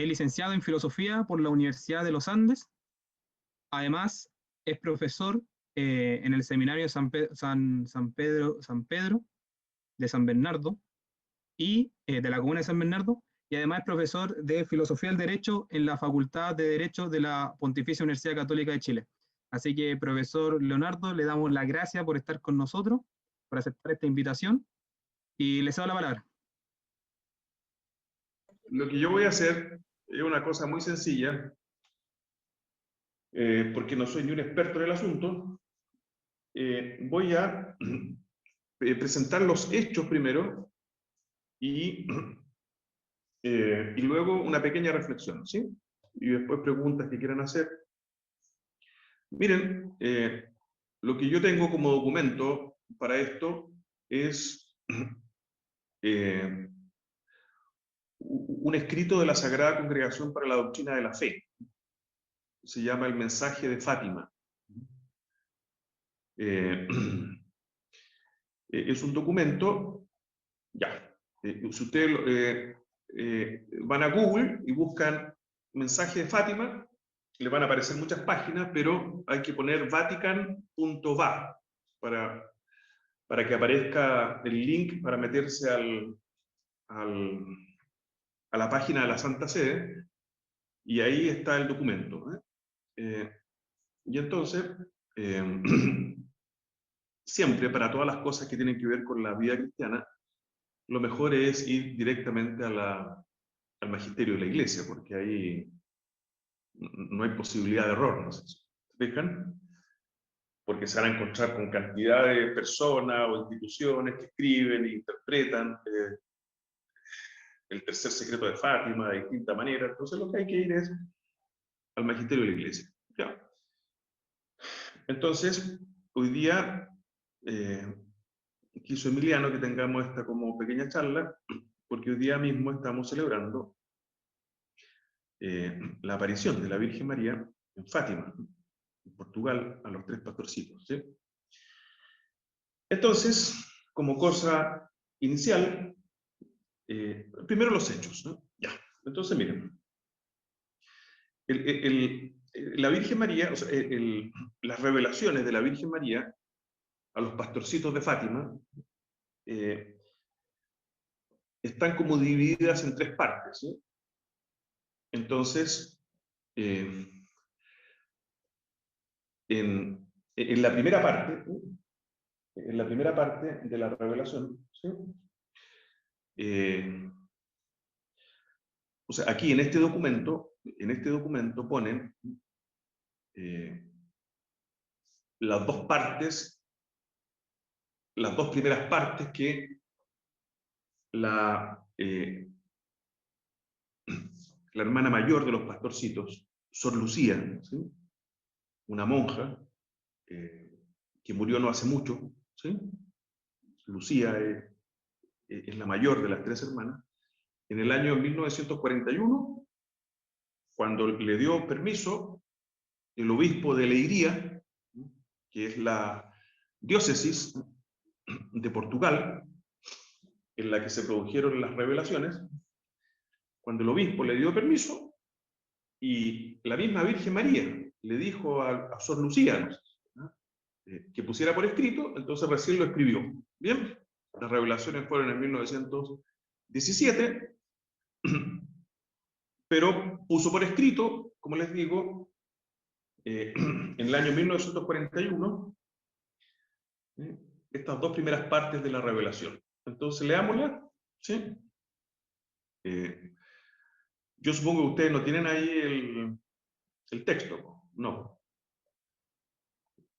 licenciado en Filosofía por la Universidad de los Andes. Además, es profesor en el Seminario de San Pedro de San Bernardo y de la Comuna de San Bernardo, y además es profesor de Filosofía del Derecho en la Facultad de Derecho de la Pontificia Universidad Católica de Chile. Así que, profesor Leonardo, le damos las gracias por estar con nosotros, por aceptar esta invitación, y le cedo la palabra. Lo que yo voy a hacer es una cosa muy sencilla, porque no soy ni un experto en el asunto. Voy a presentar los hechos primero y luego una pequeña reflexión, ¿sí? Y después preguntas que quieran hacer. Miren, lo que yo tengo como documento para esto es un escrito de la Sagrada Congregación para la Doctrina de la Fe. Se llama El Mensaje de Fátima. Es un documento, ya, si ustedes van a Google y buscan Mensaje de Fátima, le van a aparecer muchas páginas, pero hay que poner vatican.va para que aparezca el link para meterse a la página de la Santa Sede, y ahí está el documento. Y entonces, siempre para todas las cosas que tienen que ver con la vida cristiana, lo mejor es ir directamente al magisterio de la Iglesia, porque ahí no hay posibilidad de error, ¿no? ¿Se fijan? Porque se van a encontrar con cantidad de personas o instituciones que escriben e interpretan el tercer secreto de Fátima de distinta manera. Entonces lo que hay que ir es al magisterio de la Iglesia. ¿Ya? Entonces, hoy día quiso Emiliano que tengamos esta como pequeña charla, porque hoy día mismo estamos celebrando la aparición de la Virgen María en Fátima, en Portugal, a los tres pastorcitos, ¿sí? Entonces, como cosa inicial, primero los hechos, ¿no? Ya, entonces miren, la Virgen María, o sea, las revelaciones de la Virgen María a los pastorcitos de Fátima están como divididas en tres partes, ¿sí? Entonces, en la primera parte, de la revelación, ¿sí? O sea, aquí en este documento ponen las dos partes, las dos primeras partes que la hermana mayor de los pastorcitos, Sor Lucía, ¿sí? Una monja que murió no hace mucho, ¿sí? Lucía es la mayor de las tres hermanas. En el año 1941, cuando le dio permiso el obispo de Leiria, que es la diócesis de Portugal, en la que se produjeron las revelaciones, cuando el obispo le dio permiso, y la misma Virgen María le dijo a Sor Lucía, ¿no? Que pusiera por escrito, entonces recién lo escribió. Bien, las revelaciones fueron en 1917, pero puso por escrito, como les digo, en el año 1941, estas dos primeras partes de la revelación. Entonces, leámosla, ¿sí? Yo supongo que ustedes no tienen ahí el texto, ¿no?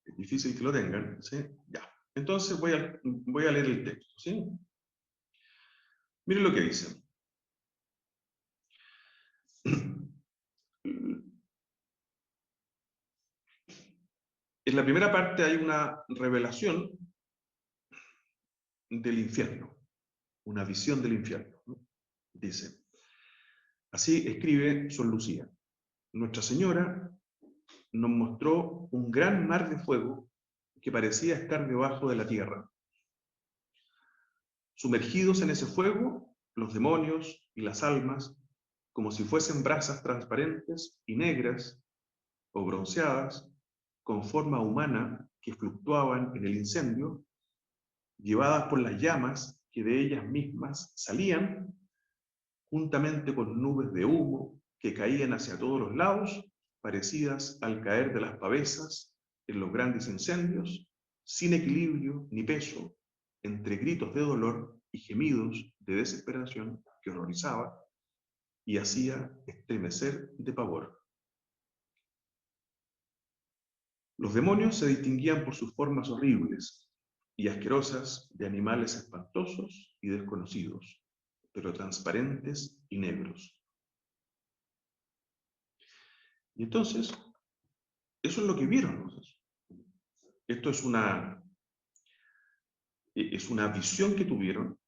Es difícil que lo tengan, ¿sí? Ya. Entonces voy a leer el texto, ¿sí? Miren lo que dice. En la primera parte hay una revelación del infierno, una visión del infierno, ¿no? Dice, así escribe Sor Lucía: Nuestra Señora nos mostró un gran mar de fuego que parecía estar debajo de la tierra. Sumergidos en ese fuego, los demonios y las almas como si fuesen brasas transparentes y negras o bronceadas, con forma humana que fluctuaban en el incendio, llevadas por las llamas que de ellas mismas salían, juntamente con nubes de humo que caían hacia todos los lados, parecidas al caer de las pavesas en los grandes incendios, sin equilibrio ni peso, entre gritos de dolor y gemidos de desesperación que horrorizaba y hacía estremecer de pavor. Los demonios se distinguían por sus formas horribles y asquerosas de animales espantosos y desconocidos, pero transparentes y negros. Y entonces, eso es lo que vieron. Esto es una visión que tuvieron,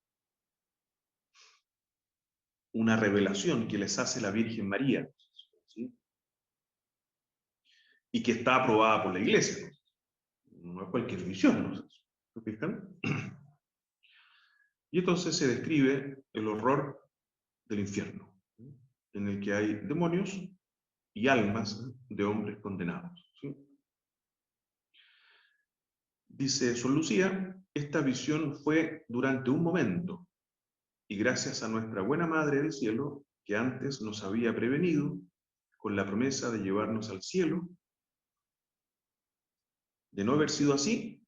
una revelación que les hace la Virgen María, ¿sí? Y que está aprobada por la Iglesia. No es cualquier visión, ¿no? ¿Se fijan? Y entonces se describe el horror del infierno, ¿sí? En el que hay demonios y almas de hombres condenados, ¿sí? Dice Sor Lucía, esta visión fue durante un momento, y gracias a nuestra buena Madre del Cielo, que antes nos había prevenido, con la promesa de llevarnos al cielo. De no haber sido así,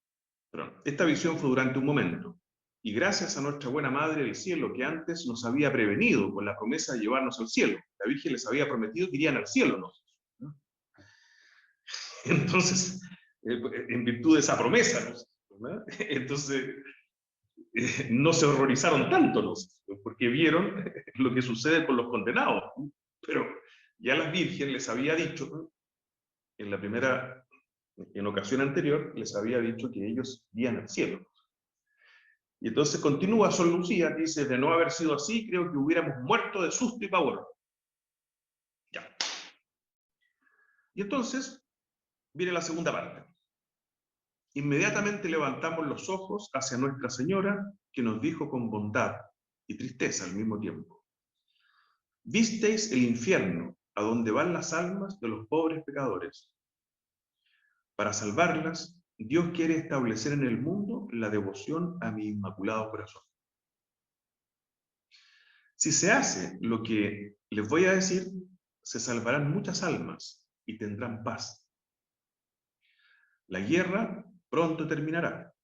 perdón, esta visión fue durante un momento, y gracias a nuestra buena Madre del Cielo, que antes nos había prevenido con la promesa de llevarnos al cielo. La Virgen les había prometido que irían al cielo, ¿no? Entonces, en virtud de esa promesa, ¿no? Entonces, no se horrorizaron tanto, ¿no? Porque vieron lo que sucede con los condenados. Pero ya la Virgen les había dicho, ¿no? En ocasión anterior, les había dicho que ellos irían al cielo. Y entonces continúa Sor Lucía, dice, de no haber sido así, creo que hubiéramos muerto de susto y pavor. Ya. Y entonces, viene la segunda parte. Inmediatamente levantamos los ojos hacia Nuestra Señora, que nos dijo con bondad y tristeza al mismo tiempo: visteis el infierno, a donde van las almas de los pobres pecadores. Para salvarlas, Dios quiere establecer en el mundo la devoción a mi inmaculado corazón. Si se hace lo que les voy a decir, se salvarán muchas almas y tendrán paz. La guerra pronto terminará.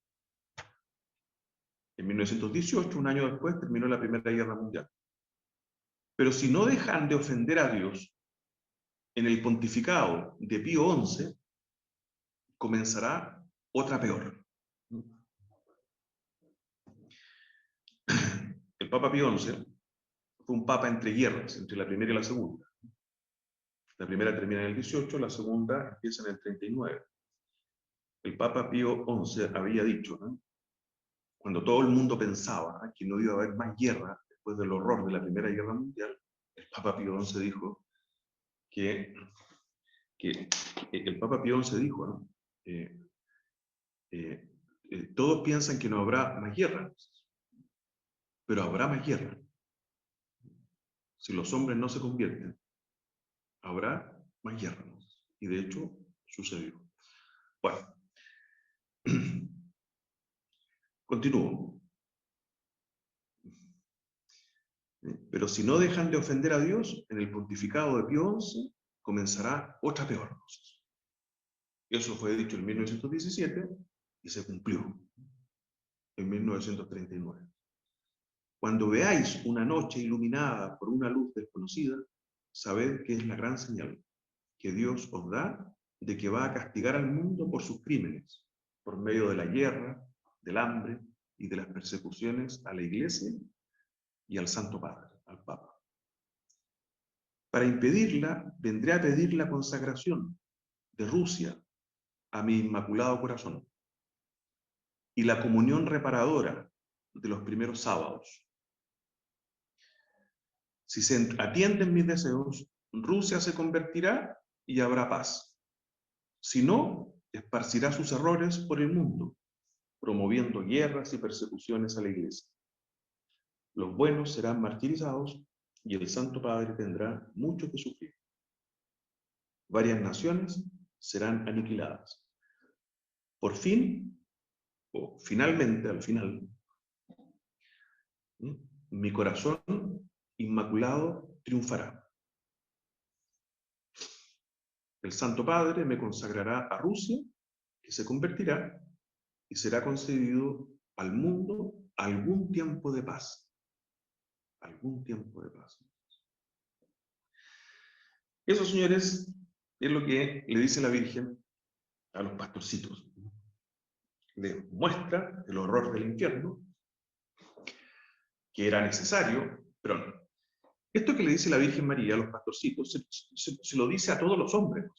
En 1918, un año después, terminó la Primera Guerra Mundial. Pero si no dejan de ofender a Dios, en el pontificado de Pío XI comenzará otra peor. El Papa Pío XI fue un papa entre guerras, entre la primera y la segunda. La primera termina en el 18, la segunda empieza en el 39. El Papa Pío XI había dicho, ¿no?, cuando todo el mundo pensaba que no iba a haber más guerra después del horror de la Primera Guerra Mundial, el Papa Pío XI dijo que el Papa Pío XI dijo, ¿no?, todos piensan que no habrá más guerra, pero habrá más guerra. Si los hombres no se convierten, habrá más guerra. Y de hecho, sucedió. Bueno, continúo. Pero si no dejan de ofender a Dios, en el pontificado de Pío XI comenzará otra peor. Eso fue dicho en 1917 y se cumplió en 1939. Cuando veáis una noche iluminada por una luz desconocida, sabed que es la gran señal que Dios os da de que va a castigar al mundo por sus crímenes, por medio de la guerra, del hambre y de las persecuciones a la Iglesia y al Santo Padre, al Papa. Para impedirla, vendré a pedir la consagración de Rusia a mi Inmaculado Corazón y la comunión reparadora de los primeros sábados. Si se atienden mis deseos, Rusia se convertirá y habrá paz. Si no, esparcirá sus errores por el mundo, promoviendo guerras y persecuciones a la Iglesia. Los buenos serán martirizados y el Santo Padre tendrá mucho que sufrir. Varias naciones serán aniquiladas. Por fin, o finalmente, al final, mi corazón inmaculado triunfará. El Santo Padre me consagrará a Rusia, que se convertirá y será concedido al mundo algún tiempo de paz. Algún tiempo de paz. Eso, señores, es lo que le dice la Virgen a los pastorcitos. Le muestra el horror del infierno, que era necesario, pero no. Esto que le dice la Virgen María a los pastorcitos se lo dice a todos los hombres,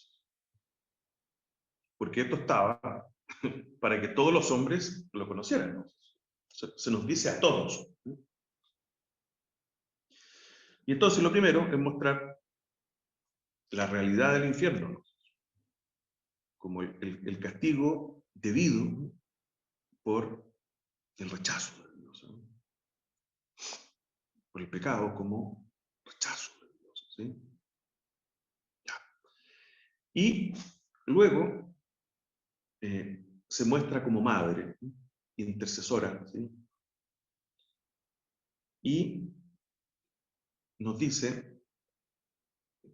porque esto estaba para que todos los hombres lo conocieran. Se nos dice a todos. Y entonces lo primero es mostrar la realidad del infierno, como el castigo debido por el rechazo de Dios, por el pecado como rechazo de Dios. ¿Sí? Y luego se muestra como madre, intercesora, ¿sí? Y nos dice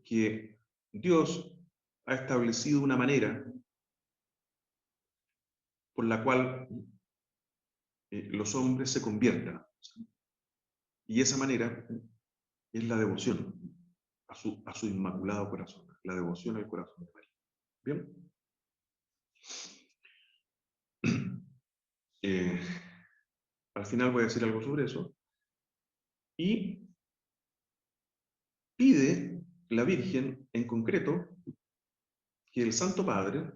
que Dios ha establecido una manera por la cual los hombres se conviertan. ¿Sí? Y esa manera es la devoción a su inmaculado corazón, la devoción al corazón de María. ¿Bien? Al final voy a decir algo sobre eso. Y pide la Virgen en concreto que el Santo Padre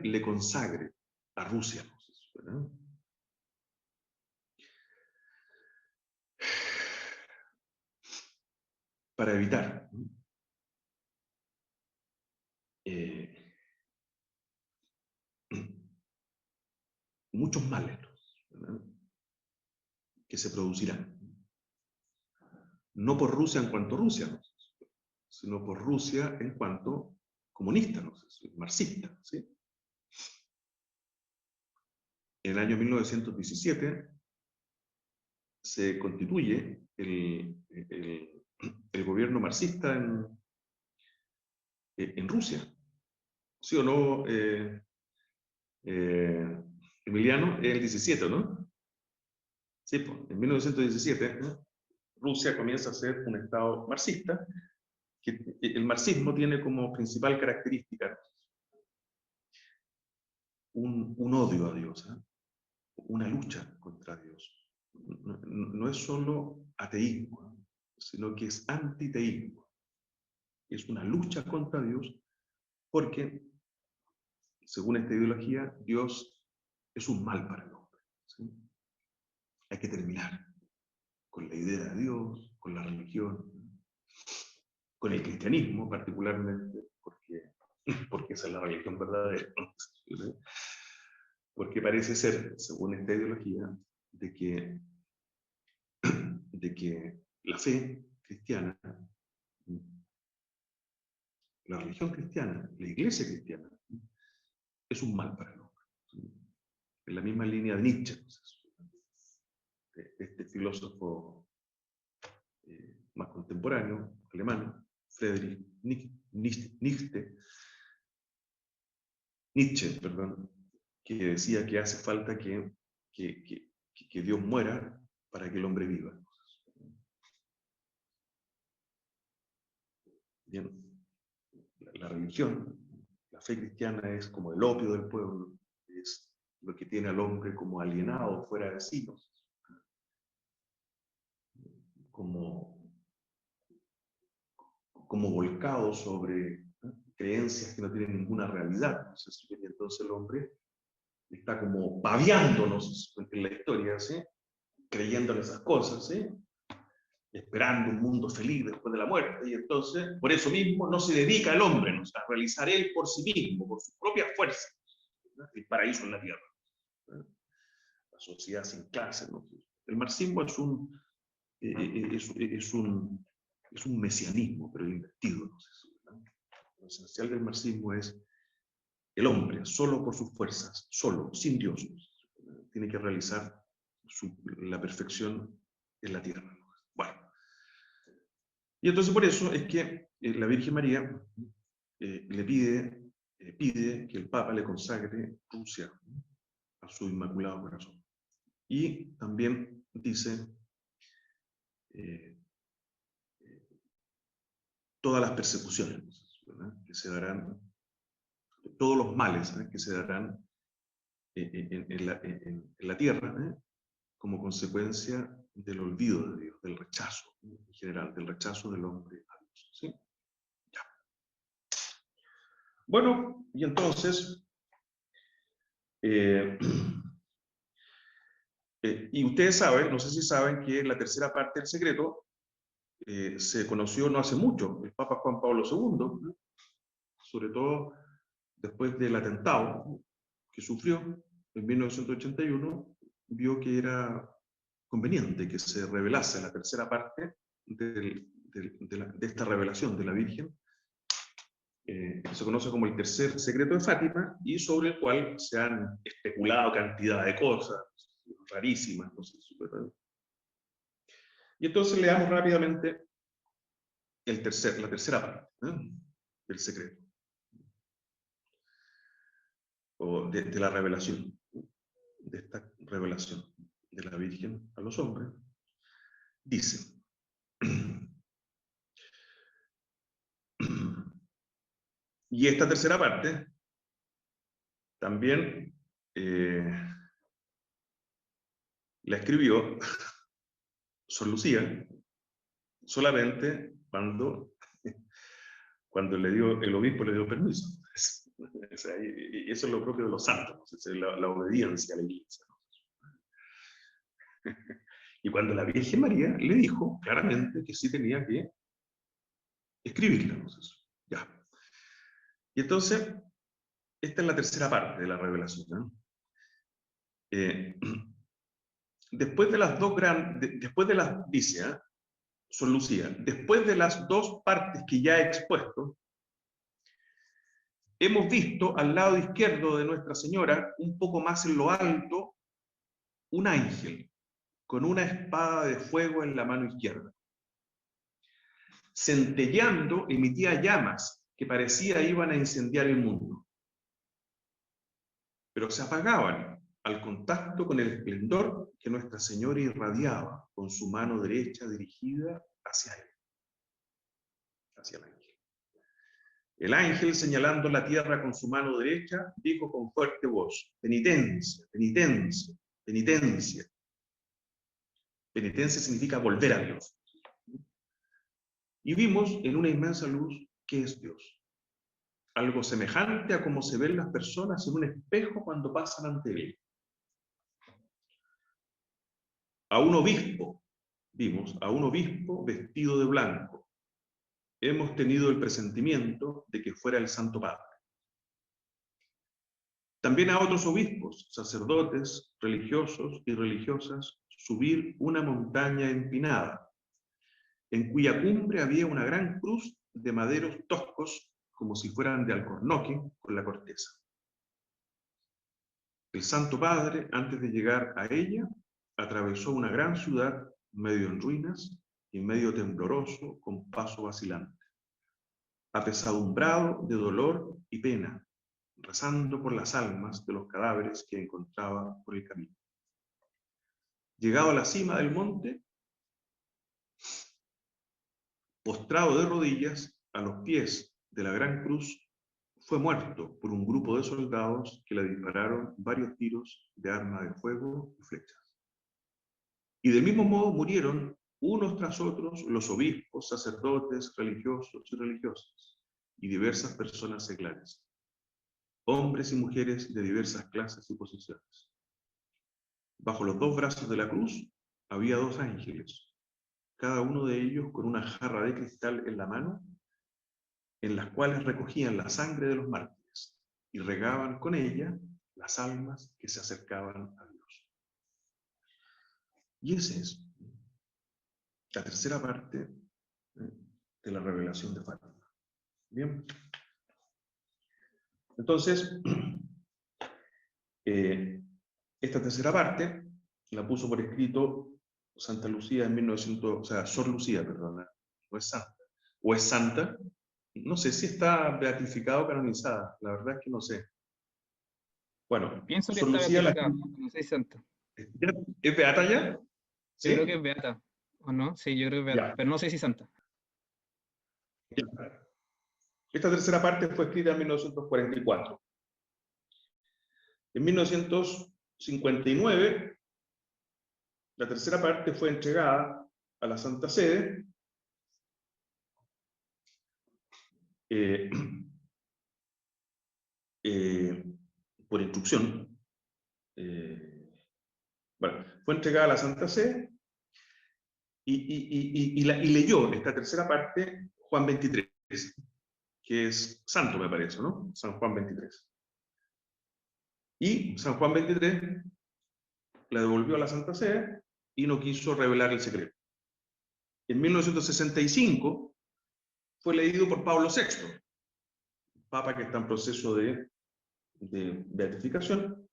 le consagre a Rusia, ¿verdad? Para evitar muchos males, ¿verdad? Que se producirán. No por Rusia en cuanto Rusia, ¿no? Sino por Rusia en cuanto comunista, ¿no? Marxista. ¿Sí? En el año 1917 se constituye el gobierno marxista en Rusia. ¿Sí o no, Emiliano? Es el 17, ¿no? Sí, pues, en 1917 Rusia comienza a ser un estado marxista, que el marxismo tiene como principal característica un odio a Dios, una lucha contra Dios. No es solo ateísmo, sino que es antiteísmo. Es una lucha contra Dios porque, según esta ideología, Dios es un mal para el hombre. ¿Sí? Hay que terminar con la idea de Dios, con la religión, con el cristianismo particularmente, porque esa es la religión verdadera. ¿Sí? Porque parece ser, según esta ideología, de que la fe cristiana, la religión cristiana, la iglesia cristiana, es un mal para el hombre. En la misma línea de Nietzsche, este filósofo más contemporáneo, alemán, Friedrich Nietzsche, perdón, que decía que hace falta que Dios muera para que el hombre viva. Bien, la religión, la fe cristiana es como el opio del pueblo, es lo que tiene al hombre como alienado, fuera de sí, como volcado sobre creencias que no tienen ninguna realidad. Entonces el hombre está como babeándonos en la historia, ¿sí? Creyendo en esas cosas, ¿sí? Esperando un mundo feliz después de la muerte, y entonces, por eso mismo, no se dedica el hombre, ¿no? A realizar él por sí mismo, por su propia fuerza, ¿no? El paraíso en la tierra, ¿no? sociedad sin clase, ¿no? El marxismo es un mesianismo, pero invertido, ¿no? Lo esencial del marxismo es el hombre, solo por sus fuerzas, solo, sin Dios, tiene que realizar la perfección en la tierra. Bueno, y entonces por eso es que la Virgen María le pide que el Papa le consagre Rusia a su Inmaculado Corazón. Y también dice todas las persecuciones, ¿verdad?, que se darán, todos los males, ¿eh?, que se darán en la tierra, ¿eh?, como consecuencia del olvido de Dios, del rechazo, ¿eh?, en general, del rechazo del hombre a Dios. ¿Sí? Ya. Bueno, y entonces, y ustedes saben, no sé si saben, que la tercera parte del secreto se conoció no hace mucho. El Papa Juan Pablo II, ¿eh?, sobre todo después del atentado que sufrió en 1981, vio que era conveniente que se revelase la tercera parte de esta revelación de la Virgen, que se conoce como el tercer secreto de Fátima, y sobre el cual se han especulado cantidad de cosas rarísimas. Y entonces leamos rápidamente la tercera parte, ¿eh?, del secreto, o de la revelación, de esta revelación de la Virgen a los hombres. Dice: y esta tercera parte también la escribió Sor Lucía solamente cuando el obispo le dio permiso. O sea, y eso es lo propio de los santos, es la obediencia a la Iglesia. Y cuando la Virgen María le dijo claramente que sí tenía que escribirla. Entonces, ya. Y entonces, esta es la tercera parte de la revelación, ¿no? Después de las dos dice, ¿eh?, Sor Lucía, después de las dos partes que ya he expuesto, hemos visto al lado izquierdo de Nuestra Señora, un poco más en lo alto, un ángel con una espada de fuego en la mano izquierda. Centelleando, emitía llamas que parecía iban a incendiar el mundo, pero se apagaban al contacto con el esplendor que Nuestra Señora irradiaba con su mano derecha dirigida hacia él, hacia el ángel. El ángel, señalando la tierra con su mano derecha, dijo con fuerte voz: penitencia, penitencia, penitencia. Penitencia significa volver a Dios. Y vimos en una inmensa luz que es Dios. Algo semejante a como se ven las personas en un espejo cuando pasan ante él. A un obispo, vimos, a un obispo vestido de blanco. Hemos tenido el presentimiento de que fuera el Santo Padre. También a otros obispos, sacerdotes, religiosos y religiosas, subir una montaña empinada, en cuya cumbre había una gran cruz de maderos toscos, como si fueran de alcornoque, con la corteza. El Santo Padre, antes de llegar a ella, atravesó una gran ciudad, medio en ruinas y medio tembloroso, con paso vacilante, apesadumbrado de dolor y pena, rezando por las almas de los cadáveres que encontraba por el camino. Llegado a la cima del monte, postrado de rodillas a los pies de la gran cruz, fue muerto por un grupo de soldados que le dispararon varios tiros de arma de fuego y flechas. Y del mismo modo murieron unos tras otros los obispos, sacerdotes, religiosos y religiosas, y diversas personas seglares, hombres y mujeres de diversas clases y posiciones. Bajo los dos brazos de la cruz había dos ángeles, cada uno de ellos con una jarra de cristal en la mano, en las cuales recogían la sangre de los mártires y regaban con ella las almas que se acercaban a Dios. Y esa es la tercera parte de la revelación de Fátima. Bien. Entonces, esta tercera parte la puso por escrito Santa Lucía en 1900, o sea, Sor Lucía, perdona, no es santa. O es santa, no sé si está beatificada o canonizada, la verdad es que no sé. Bueno, Pienso que Sor está Lucía beatificada, no sé si santa. ¿es beata ya? Yo creo ¿Sí? que es beata, ¿o no? Sí, yo creo que es beata, Ya. pero no sé si santa. Ya. Esta tercera parte fue escrita en 1944. En 1959, la tercera parte fue entregada a la Santa Sede eh, por instrucción. Bueno, fue entregada a la Santa Sede y leyó esta tercera parte Juan 23, que es santo, me parece, ¿no? San Juan 23. Y San Juan 23 la devolvió a la Santa Sede y no quiso revelar el secreto. En 1965 fue leído por Pablo VI, papa que está en proceso de beatificación,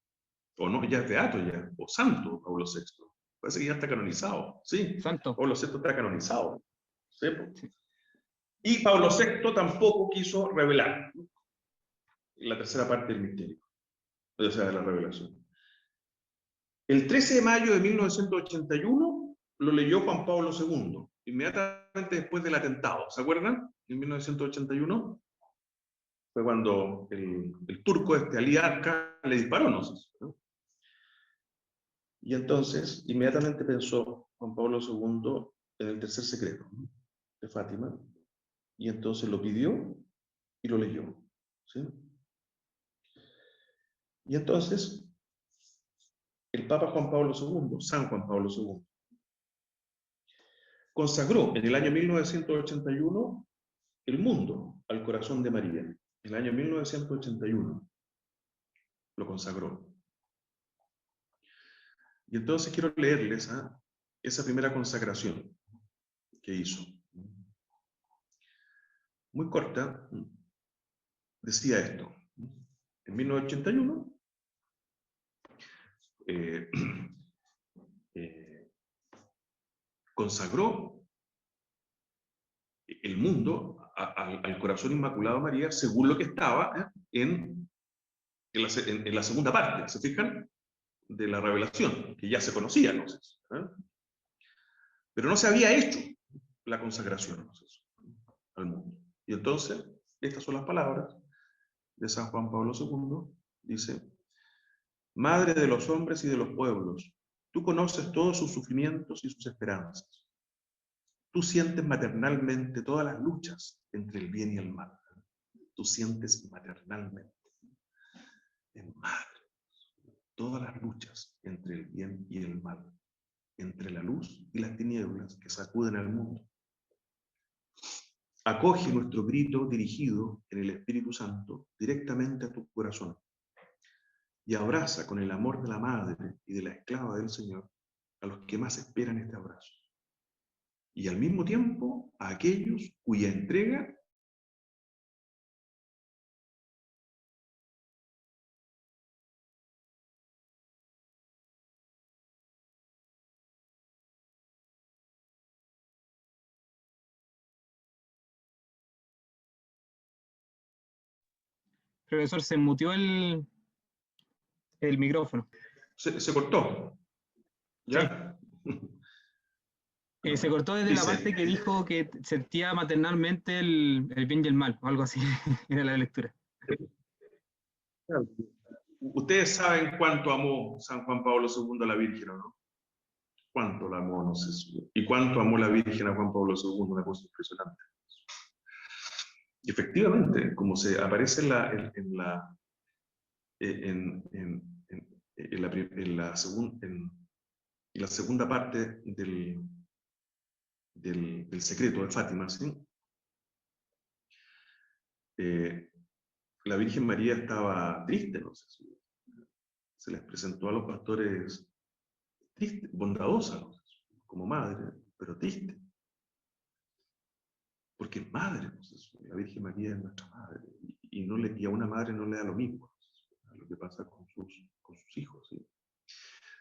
o no, ya es beato ya, o santo Pablo VI. Parece que ya está canonizado, sí, Santo. Pablo VI está canonizado. ¿Sí? Sí. Y Pablo VI tampoco quiso revelar la tercera parte del misterio, o sea, de la revelación. El 13 de mayo de 1981 lo leyó Juan Pablo II, inmediatamente después del atentado. ¿Se acuerdan? En 1981 fue cuando el turco Ali Arca le disparó, no sé, ¿no? Y entonces, inmediatamente pensó Juan Pablo II en el tercer secreto, ¿no?, de Fátima, y entonces lo pidió y lo leyó, ¿sí? Y entonces, el Papa Juan Pablo II, San Juan Pablo II, consagró en el año 1981 el mundo al corazón de María. En el año 1981 lo consagró. Y entonces quiero leerles esa primera consagración que hizo. Muy corta, decía esto. En 1981 consagró el mundo al corazón inmaculado de María según lo que estaba en la segunda parte, ¿se fijan?, de la revelación, que ya se conocía, ¿no? Pero no se había hecho la consagración, ¿no?, al mundo. Y entonces, estas son las palabras de San Juan Pablo II, dice: Madre de los hombres y de los pueblos, tú conoces todos sus sufrimientos y sus esperanzas. Tú sientes maternalmente todas las luchas entre el bien y el mal. Tú sientes maternalmente, en madre, todas las luchas entre el bien y el mal, entre la luz y las tinieblas que sacuden al mundo. Acoge nuestro grito dirigido en el Espíritu Santo directamente a tu corazón y abraza con el amor de la madre y de la esclava del Señor a los que más esperan este abrazo, y al mismo tiempo a aquellos cuya entrega Profesor, se mutió el micrófono. se cortó. Sí. ¿Ya? Se cortó desde la parte Dice, que dijo que sentía maternalmente el bien y el mal, o algo así, era la lectura. ustedes saben cuánto amó San Juan Pablo II a la Virgen, ¿o no? Cuánto la amó, no sé si. Y cuánto amó la Virgen a Juan Pablo II, una cosa impresionante. Y efectivamente, como se aparece en la segunda parte del secreto de Fátima, ¿sí? La Virgen María estaba triste, no sé si se les presentó a los pastores triste, bondadosa, ¿no? como madre, pero triste. Porque es madre, pues, la Virgen María es nuestra madre, y a una madre no le da lo mismo a lo que pasa con sus hijos. ¿Sí?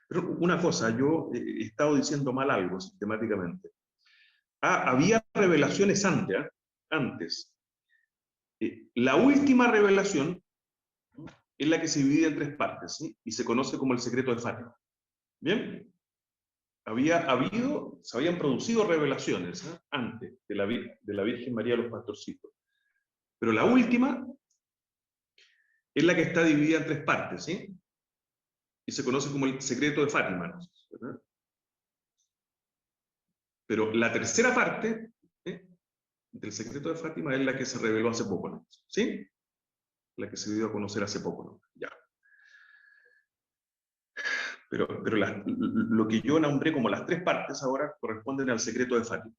Pero una cosa, yo he estado diciendo mal algo sistemáticamente. Había revelaciones antes. La última revelación es la que se divide en 3 partes, ¿sí? Y se conoce como el secreto de Fátima. ¿Bien? Se habían producido revelaciones antes de la Virgen María de los Pastorcitos. Pero la última es la que está dividida en 3 partes, ¿sí? Y se conoce como el secreto de Fátima, ¿verdad? Pero la tercera parte del secreto de Fátima es la que se reveló hace poco, ¿no? ¿Sí? La que se dio a conocer hace poco, ¿no? Ya. Pero lo que yo nombré como las 3 partes ahora corresponden al secreto de Fátima.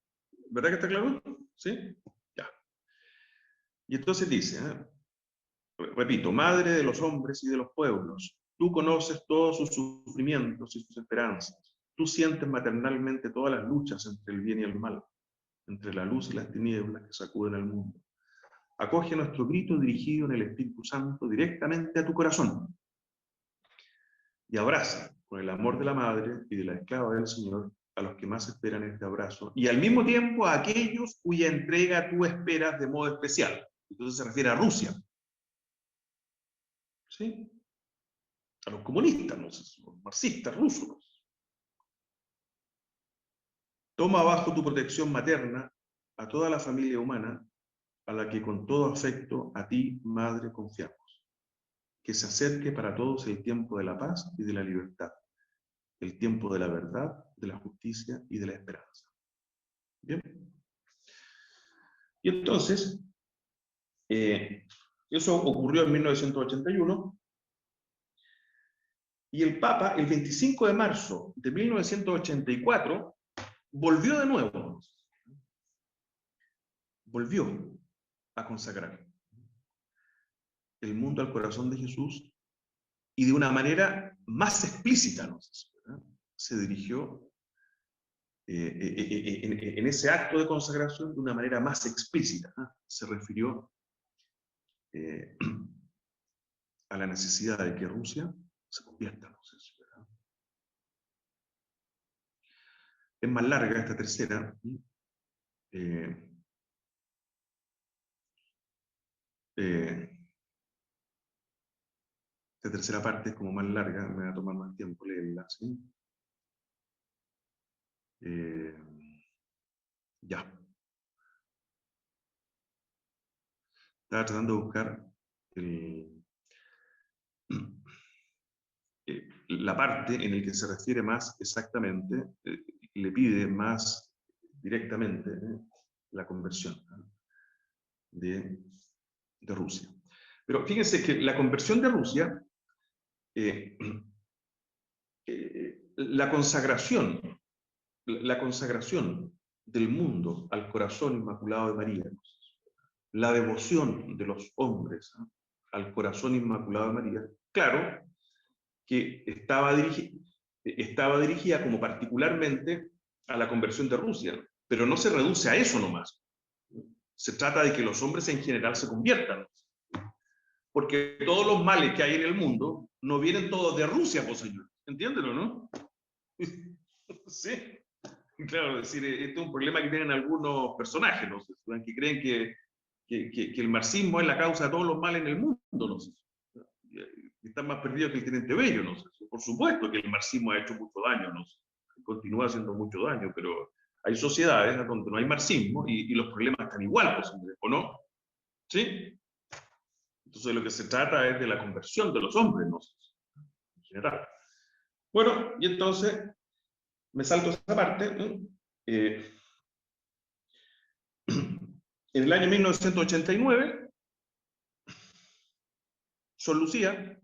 ¿Verdad que está claro? ¿Sí? Ya. Y entonces dice, repito, madre de los hombres y de los pueblos, tú conoces todos sus sufrimientos y sus esperanzas. Tú sientes maternalmente todas las luchas entre el bien y el mal, entre la luz y las tinieblas que sacuden al mundo. Acoge nuestro grito dirigido en el Espíritu Santo directamente a tu corazón y abraza con el amor de la madre y de la esclava del Señor a los que más esperan este abrazo y al mismo tiempo a aquellos cuya entrega tú esperas de modo especial. Entonces se refiere a Rusia. ¿Sí? A los comunistas, ¿no? Los marxistas rusos. Toma bajo tu protección materna a toda la familia humana a la que con todo afecto a ti, madre, confiamos. Que se acerque para todos el tiempo de la paz y de la libertad, el tiempo de la verdad, de la justicia y de la esperanza. ¿Bien? Y entonces, eso ocurrió en 1981, y el Papa, el 25 de marzo de 1984, volvió de nuevo. Volvió a consagrar el mundo al corazón de Jesús y de una manera más explícita, ¿no? Se dirigió en ese acto de consagración de una manera más explícita. Se refirió a la necesidad de que Rusia se convierta, ¿no? Es más larga esta tercera. Esta tercera parte es como más larga, me va a tomar más tiempo leerla, ¿sí? Ya. Estaba tratando de buscar la parte en la que se refiere más exactamente, le pide más directamente la conversión de Rusia. Pero fíjense que la conversión de Rusia, la consagración del mundo al corazón inmaculado de María, la devoción de los hombres al corazón inmaculado de María, claro que estaba dirigida como particularmente a la conversión de Rusia, pero no se reduce a eso nomás. Se trata de que los hombres en general se conviertan, porque todos los males que hay en el mundo no vienen todos de Rusia, pues señor, entiéndelo, ¿no? Sí, claro, es decir, este es un problema que tienen algunos personajes, ¿no? Que creen que el marxismo es la causa de todos los males en el mundo, ¿no? Están más perdidos que el teniente Bello, ¿no? Por supuesto que el marxismo ha hecho mucho daño, ¿no? Continúa haciendo mucho daño, pero hay sociedades donde no hay marxismo y los problemas están igual, pues, ¿o no? ¿Sí? Entonces lo que se trata es de la conversión de los hombres, ¿no? En general. Bueno, y entonces me salto esa parte, ¿no? En el año 1989, Sor Lucía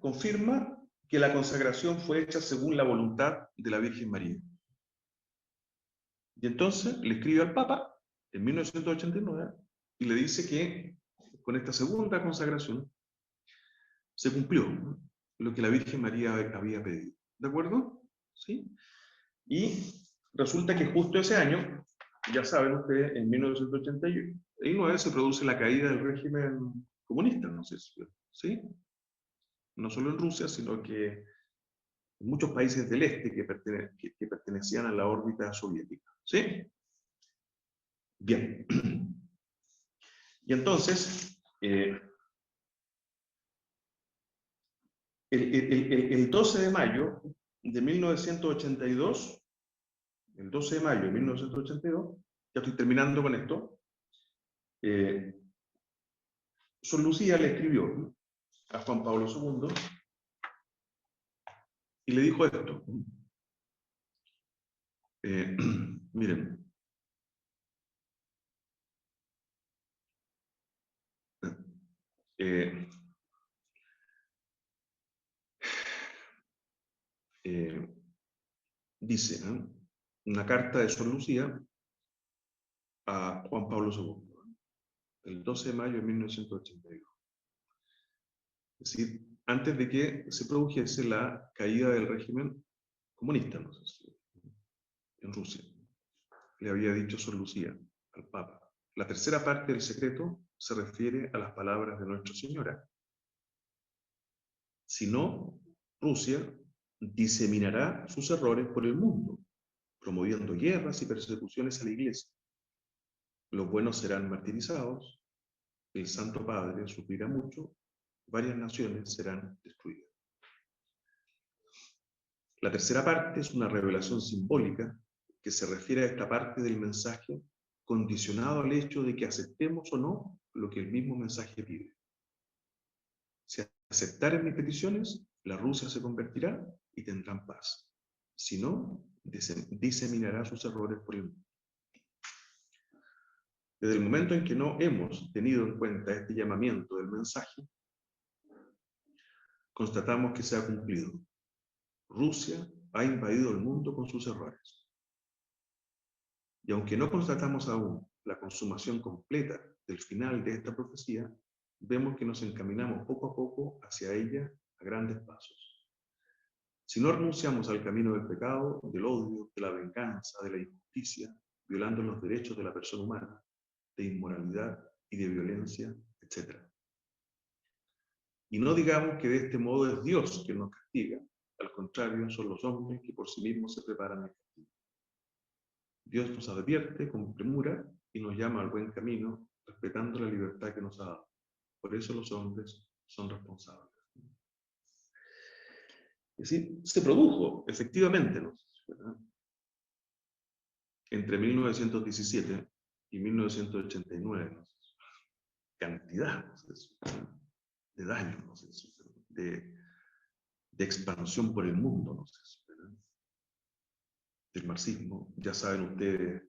confirma que la consagración fue hecha según la voluntad de la Virgen María. Y entonces le escribe al Papa en 1989 y le dice que con esta segunda consagración se cumplió, ¿no?, lo que la Virgen María había pedido. ¿De acuerdo? ¿Sí? Y resulta que justo ese año, ya saben ustedes, en 1989 se produce la caída del régimen comunista, no sé si, ¿sí? No solo en Rusia, sino que en muchos países del este que pertenecían a la órbita soviética, ¿sí? Bien. Y entonces, el 12 de mayo de 1982, el 12 de mayo de 1982, ya estoy terminando con esto, Sor Lucía le escribió a Juan Pablo II y le dijo esto. Miren, eh, dice, una carta de Sor Lucía a Juan Pablo II, el 12 de mayo de 1982. Es decir, antes de que se produjese la caída del régimen comunista, no sé si, en Rusia. Le había dicho Sor Lucía al Papa. La tercera parte del secreto se refiere a las palabras de Nuestra Señora. Si no, Rusia diseminará sus errores por el mundo, promoviendo guerras y persecuciones a la Iglesia. Los buenos serán martirizados, el Santo Padre sufrirá mucho, varias naciones serán destruidas. La tercera parte es una revelación simbólica que se refiere a esta parte del mensaje condicionado al hecho de que aceptemos o no lo que el mismo mensaje pide. Si aceptaren mis peticiones, la Rusia se convertirá y tendrán paz. Si no, diseminará sus errores por el mundo. Desde el momento en que no hemos tenido en cuenta este llamamiento del mensaje, constatamos que se ha cumplido. Rusia ha invadido el mundo con sus errores. Y aunque no constatamos aún la consumación completa del final de esta profecía, vemos que nos encaminamos poco a poco hacia ella a grandes pasos. Si no renunciamos al camino del pecado, del odio, de la venganza, de la injusticia, violando los derechos de la persona humana, de inmoralidad y de violencia, etc. Y no digamos que de este modo es Dios quien nos castiga, al contrario, son los hombres que por sí mismos se preparan el castigo. Dios nos advierte con premura y nos llama al buen camino, respetando la libertad que nos ha dado. Por eso los hombres son responsables. Es decir, se produjo, efectivamente, ¿no? Entre 1917 y 1989, ¿no? Cantidad, ¿no? De daño, ¿no? De expansión por el mundo, ¿no? Del marxismo. Ya saben ustedes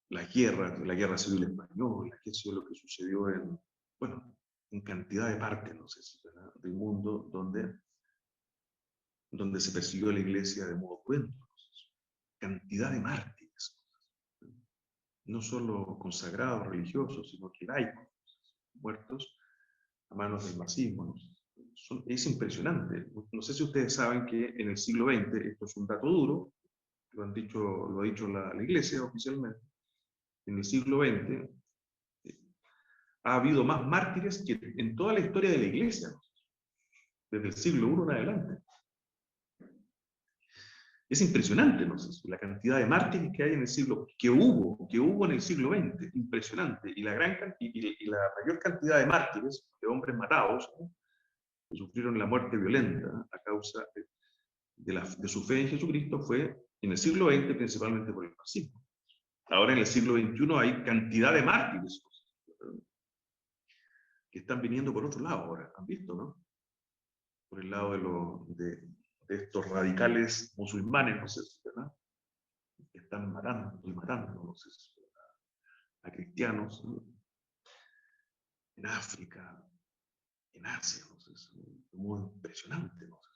la guerra civil española, qué sé yo, lo que sucedió en, bueno, en cantidad de partes, no sé si, del mundo donde se persiguió a la iglesia de modo cruento. Cantidad de mártires, no solo consagrados religiosos, sino que laicos, muertos a manos del marxismo, ¿no? Es impresionante. No sé si ustedes saben que en el siglo XX, esto es un dato duro, lo ha dicho la Iglesia oficialmente, en el siglo XX ha habido más mártires que en toda la historia de la Iglesia, ¿no? Desde el siglo I en adelante. Es impresionante, ¿no? La cantidad de mártires que hay en el siglo, que hubo en el siglo XX, impresionante. Y la mayor cantidad de mártires, de hombres matados, ¿no? Que sufrieron la muerte violenta a causa de su fe en Jesucristo, fue en el siglo XX principalmente por el fascismo. Ahora en el siglo XXI hay cantidad de mártires que están viniendo por otro lado ahora, han visto, ¿no? Por el lado de estos radicales musulmanes, no sé, ¿verdad? Que están matando y matando, no sé, a cristianos, ¿no? En África, en Asia, no sé, es muy impresionante, no sé.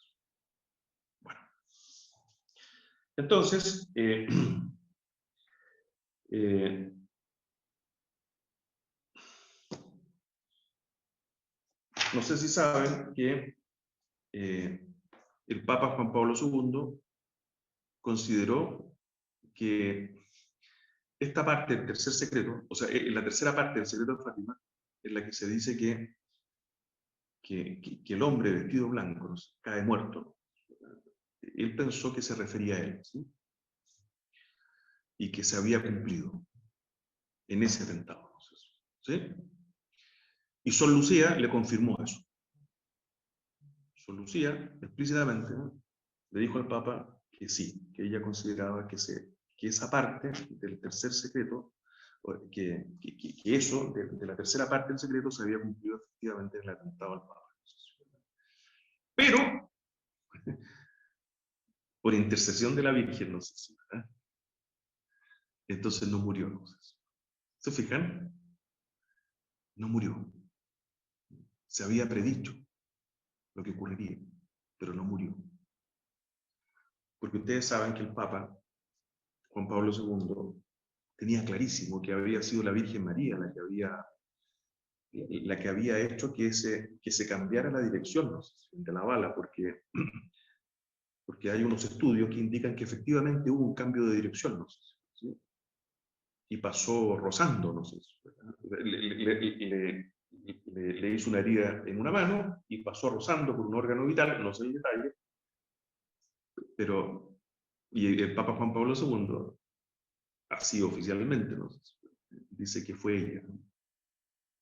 Bueno, entonces, no sé si saben que el Papa Juan Pablo II consideró que esta parte del tercer secreto, o sea, en la tercera parte del secreto de Fátima, en la que se dice que el hombre vestido blanco, ¿no?, cae muerto, él pensó que se refería a él, ¿sí?, y que se había cumplido en ese atentado, ¿sí? Y Sor Lucía le confirmó eso. Sor Lucía explícitamente, ¿no?, le dijo al Papa que sí, que ella consideraba que esa parte del tercer secreto, que eso de la tercera parte del secreto se había cumplido efectivamente en el atentado al Papa. Pero, por intercesión de la Virgen, no sé si, ¿verdad?, entonces no murió. Entonces, ¿se fijan? No murió. Se había predicho lo que ocurriría, pero no murió. Porque ustedes saben que el Papa Juan Pablo II tenía clarísimo que había sido la Virgen María la que había hecho que se cambiara la dirección, ¿no?, de la bala, porque hay unos estudios que indican que efectivamente hubo un cambio de dirección, ¿no?, ¿sí?, y pasó rozando, no sé, le hizo una herida en una mano y pasó rozando por un órgano vital, no sé el detalle, pero y el Papa Juan Pablo II, así oficialmente, ¿no?, dice que fue ella, ¿no?,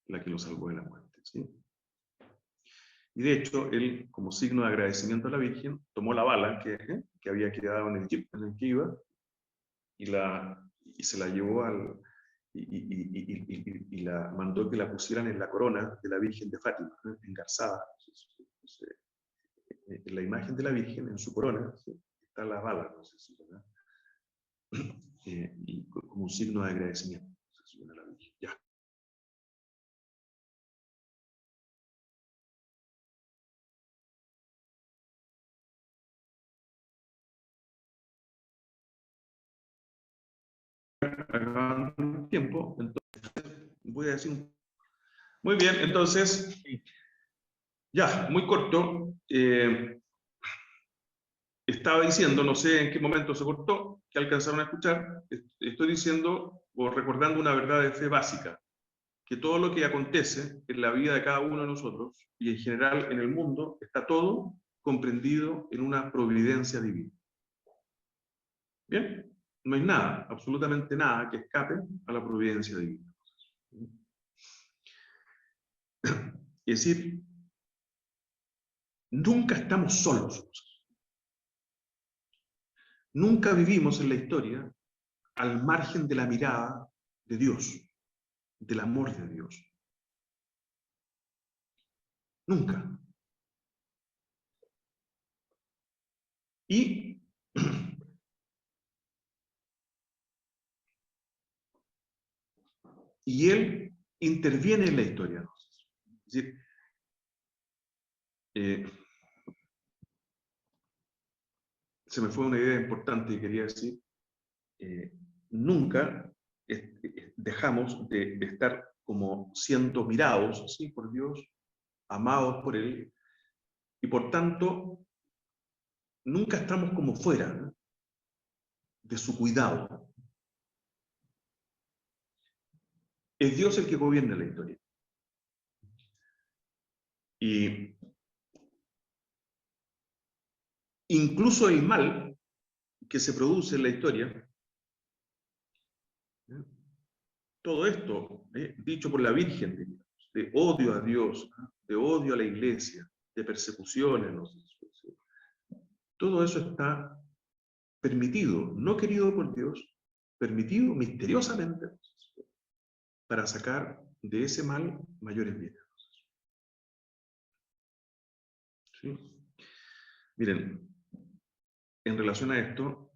la que lo salvó de la muerte, ¿sí? Y de hecho, él, como signo de agradecimiento a la Virgen, tomó la bala que había quedado en el jeep en el que iba y se la llevó y la mandó que la pusieran en la corona de la Virgen de Fátima, ¿no?, engarzada. Entonces, en la imagen de la Virgen, en su corona, ¿sí?, está la bala, no sé si, ¿verdad? Y como un signo de agradecimiento, ¿sí?, a la Virgen. Ya. Acabando el tiempo, entonces voy a decir. Muy bien, entonces, ya, muy corto. Estaba diciendo, no sé en qué momento se cortó, que alcanzaron a escuchar, estoy diciendo o recordando una verdad de fe básica, que todo lo que acontece en la vida de cada uno de nosotros y en general en el mundo está todo comprendido en una providencia divina. Bien, no hay nada, absolutamente nada que escape a la providencia divina. Es decir, nunca estamos solos. Nunca vivimos en la historia al margen de la mirada de Dios, del amor de Dios. Nunca. Y Él interviene en la historia. Es decir, se me fue una idea importante que quería decir. Nunca dejamos de estar como siendo mirados, ¿sí?, por Dios, amados por Él, y por tanto, nunca estamos como fuera, ¿no?, de su cuidado. Es Dios el que gobierna la historia. Y incluso el mal que se produce en la historia, todo esto, dicho por la Virgen, de odio a Dios, de odio a la Iglesia, de persecuciones, ¿no?, todo eso está permitido, no querido por Dios, permitido misteriosamente para sacar de ese mal mayores bienes. ¿Sí? Miren, en relación a esto,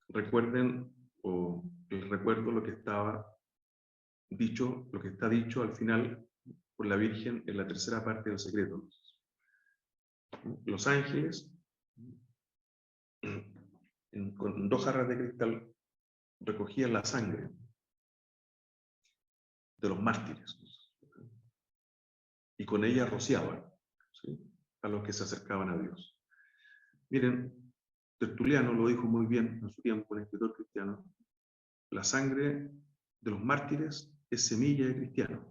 recuerden, o les recuerdo lo que estaba dicho, lo que está dicho al final por la Virgen en la tercera parte del secreto. Los ángeles, con 2 jarras de cristal, recogían la sangre de los mártires y con ella rociaban, ¿sí?, a los que se acercaban a Dios. Miren, Tertuliano lo dijo muy bien en su tiempo, un escritor cristiano: la sangre de los mártires es semilla de cristianos.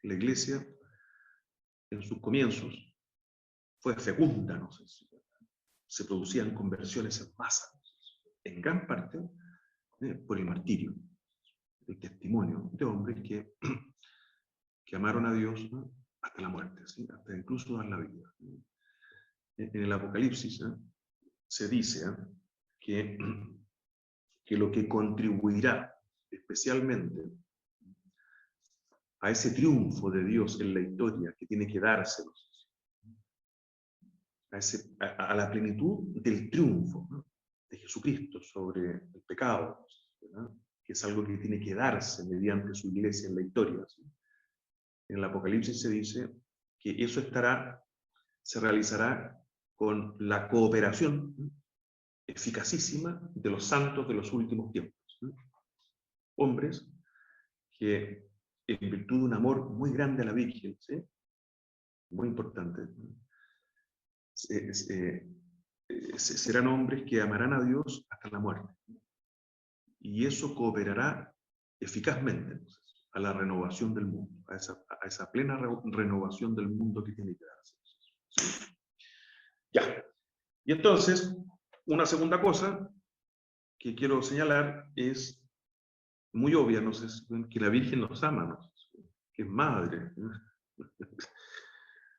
La iglesia, en sus comienzos, fue fecunda, no sé, se producían conversiones en masa, en gran parte por el martirio, el testimonio de hombres que amaron a Dios, ¿no?, hasta la muerte, ¿sí?, hasta incluso dar la vida. En el Apocalipsis se dice que lo que contribuirá especialmente a ese triunfo de Dios en la historia que tiene que dárselos, a la plenitud del triunfo, ¿no?, de Jesucristo sobre el pecado, ¿verdad?, que es algo que tiene que darse mediante su iglesia en la historia, ¿sí? En el Apocalipsis se dice que eso se realizará con la cooperación, ¿sí?, eficacísima de los santos de los últimos tiempos, ¿sí? Hombres que, en virtud de un amor muy grande a la Virgen, ¿sí?, muy importante, serán hombres que amarán a Dios hasta la muerte. Y eso cooperará eficazmente, entonces, a la renovación del mundo, a esa plena renovación del mundo que tiene que darse. ¿Sí? Ya. Y entonces, una segunda cosa que quiero señalar es muy obvia, no sé, que la Virgen nos ama, ¿no?, que es madre.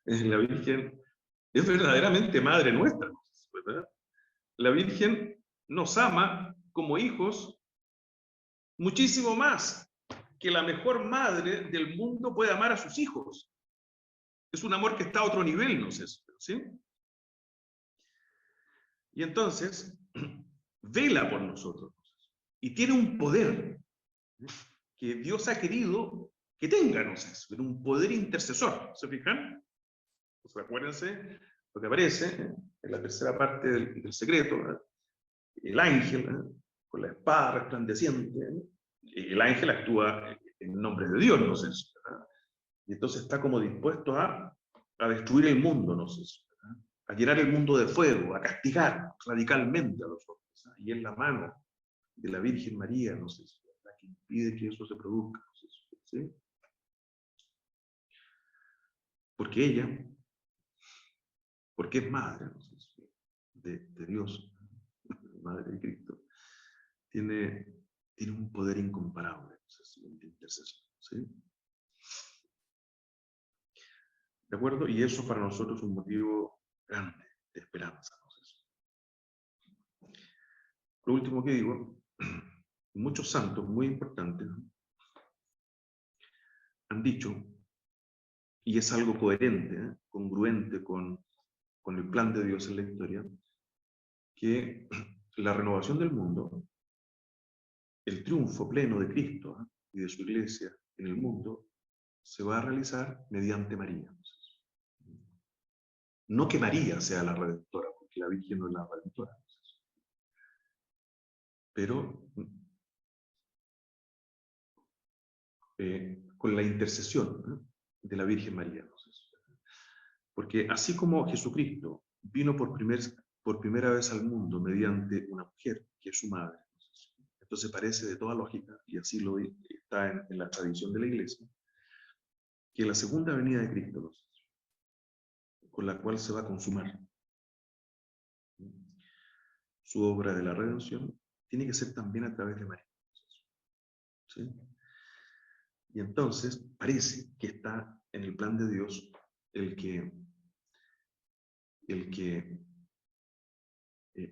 La Virgen es verdaderamente madre nuestra, ¿verdad? La Virgen nos ama como hijos muchísimo más que la mejor madre del mundo puede amar a sus hijos. Es un amor que está a otro nivel, no sé, ¿sí? Y entonces, vela por nosotros y tiene un poder que Dios ha querido que tenga, no sé, un poder intercesor, ¿se fijan? Pues acuérdense lo que aparece en la tercera parte del secreto, ¿verdad? El ángel, con la espada resplandeciente, el ángel actúa en nombre de Dios, no sé, ¿verdad? Y entonces está como dispuesto a destruir el mundo, no sé, ¿verdad?, a llenar el mundo de fuego, a castigar radicalmente a los hombres, ¿verdad? Y es la mano de la Virgen María, no sé, la que impide que eso se produzca, no sé, ¿sí? Porque ella, porque es madre, no sé, de Dios, madre de Cristo, tiene un poder incomparable, no sé, de intercesión, ¿sí? ¿De acuerdo? Y eso para nosotros es un motivo grande de esperanza, no sé. Lo último que digo, muchos santos muy importantes han dicho, y es algo coherente, congruente con el plan de Dios en la historia, que la renovación del mundo, el triunfo pleno de Cristo y de su iglesia en el mundo, se va a realizar mediante María. No que María sea la redentora, porque la Virgen no es la redentora, pero con la intercesión de la Virgen María. Porque así como Jesucristo vino por primera vez al mundo mediante una mujer, que es su madre, entonces parece de toda lógica, y así lo está en la tradición de la Iglesia, que la segunda venida de Cristo, con la cual se va a consumar su obra de la redención, tiene que ser también a través de María, ¿sí? Y entonces parece que está en el plan de Dios el que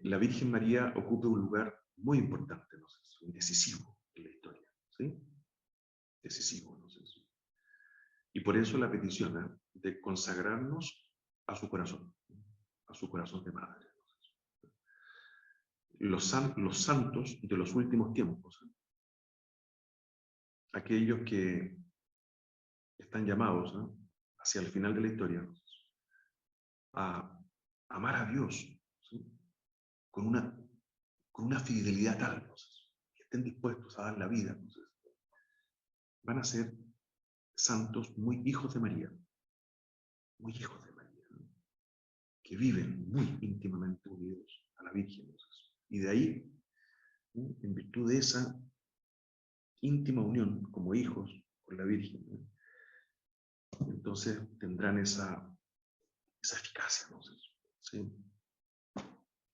la Virgen María ocupe un lugar muy importante, no sé, decisivo en la historia, ¿sí? Decisivo, no sé. Y por eso la petición de consagrarnos a su corazón de madre. Los santos de los últimos tiempos, aquellos que están llamados hacia el final de la historia a amar a Dios, ¿sí?, con una fidelidad tal, que estén dispuestos a dar la vida, van a ser santos muy hijos de María, que viven muy íntimamente unidos a la Virgen. Entonces, y de ahí, en virtud de esa íntima unión como hijos con la Virgen, entonces tendrán esa eficacia, entonces, ¿sí?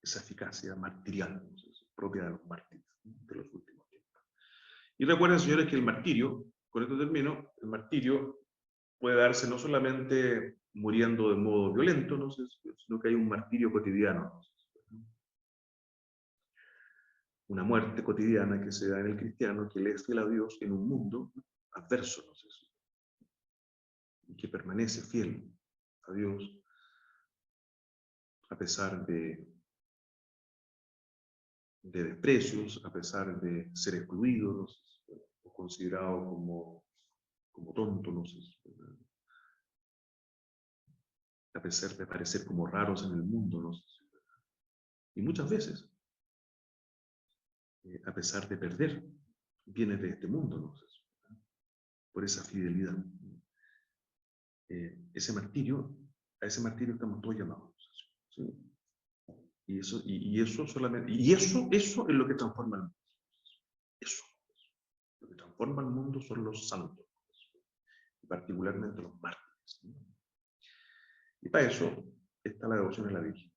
Esa eficacia martirial, entonces, propia de los mártires, de los últimos tiempos. Y recuerden, señores, que el martirio, con esto termino, el martirio puede darse no solamente muriendo de modo violento, ¿no? Sino que hay un martirio cotidiano, ¿no? Una muerte cotidiana que se da en el cristiano, que le es fiel a Dios en un mundo adverso, ¿no? Y que permanece fiel a Dios a pesar de desprecios, a pesar de ser excluidos o considerado como tonto, no sé, a pesar de parecer como raros en el mundo, no sé, y muchas veces, a pesar de perder bienes de este mundo, no sé, por esa fidelidad. Ese martirio, a ese martirio estamos todos llamados, ¿sí? Y eso solamente, y eso es lo que transforma el mundo. Eso, lo que transforma el mundo son los santos, particularmente los mártires. Y para eso está la devoción a la Virgen.